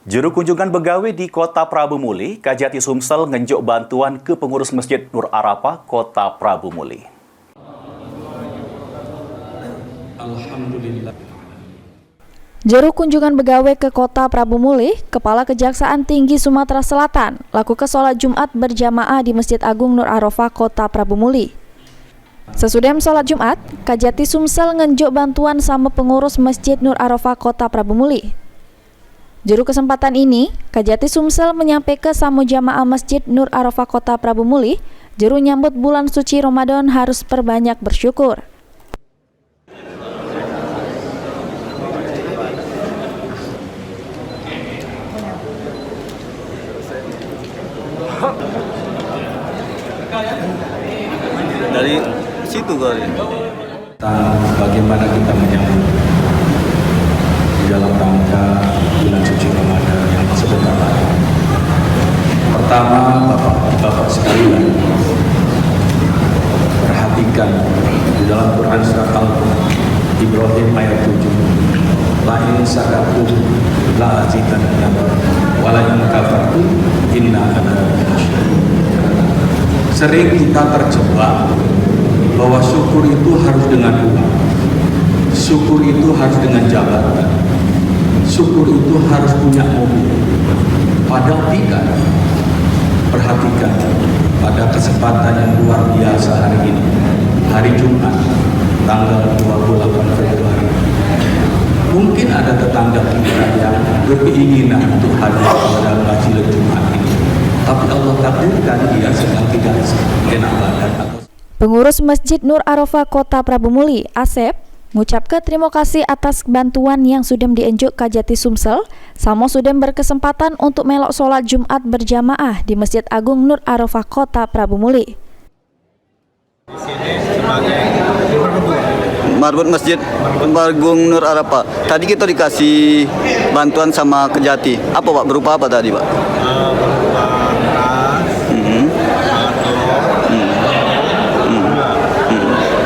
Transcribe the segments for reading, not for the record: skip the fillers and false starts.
Juru kunjungan begawe di Kota Prabu Muli, Kajati Sumsel ngenjuk bantuan ke pengurus Masjid Nur Arafah, Kota Prabu Muli. Alhamdulillah. Juru kunjungan begawe ke Kota Prabu Muli, Kepala Kejaksaan Tinggi Sumatera Selatan, lakukan sholat Jumat berjamaah di Masjid Agung Nur Arafah, Kota Prabu Muli. Sesudah sholat Jumat, Kajati Sumsel ngenjuk bantuan sama pengurus Masjid Nur Arafah, Kota Prabu Muli. Juru kesempatan ini, Kajati Sumsel menyampaikan sama jamaah Masjid Nur Arafah Kota Prabu Muli, juru nyambut bulan suci Ramadan harus perbanyak bersyukur. Dari situ kali. Bagaimana kita menyambut di dalam rangka bulan suci Ramadan yang sebentar lagi. Pertama, Bapak sekalian, perhatikan di dalam Quran surat Al-Ibrahim ayat 7. La in sakatum la azidannakum wa la in kafartum inna adzabi lasyadid. Sering kita terjebak bahwa syukur itu harus dengan uang, syukur itu harus dengan jabatan, syukur itu harus punya mobil. Padahal tidak. Perhatikan pada kesempatan yang luar biasa hari ini, hari Jumat, tanggal 28 Februari. Mungkin ada tetangga kita yang berkeinginan untuk hadir pada Majelis Jumat ini, tapi Allah takdirkan dia sedang tidak enak badan. Pengurus Masjid Nur Arafah Kota Prabu Muli, Asep, mengucapkan terima kasih atas bantuan yang sudah dienjuk Kajati Sumsel, sama sudah berkesempatan untuk melok sholat Jumat berjamaah di Masjid Agung Nur Arafah Kota Prabu Muli. Di sini sebagai Marbut Masjid Agung Nur Arafah. Tadi kita dikasih bantuan sama Kajati. Apa Pak? Berupa apa tadi Pak? berupa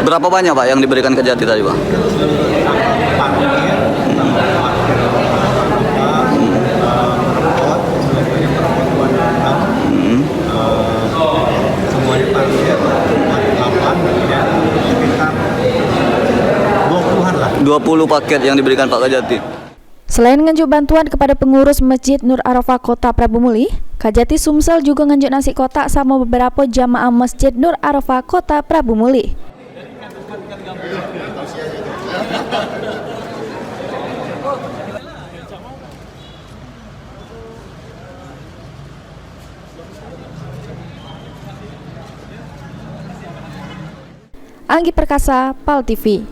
Berapa banyak Pak yang diberikan Kajati tadi Pak? semuanya parkir 8 dan sekitar 20-an lah. 20 paket yang diberikan Pak Kajati. Selain nganjuk bantuan kepada pengurus Masjid Nur Arafah Kota Prabu Muli, Kajati Sumsel juga nganjuk nasi kotak sama beberapa jamaah Masjid Nur Arafah Kota Prabu Muli. Anggi Perkasa, PAL TV.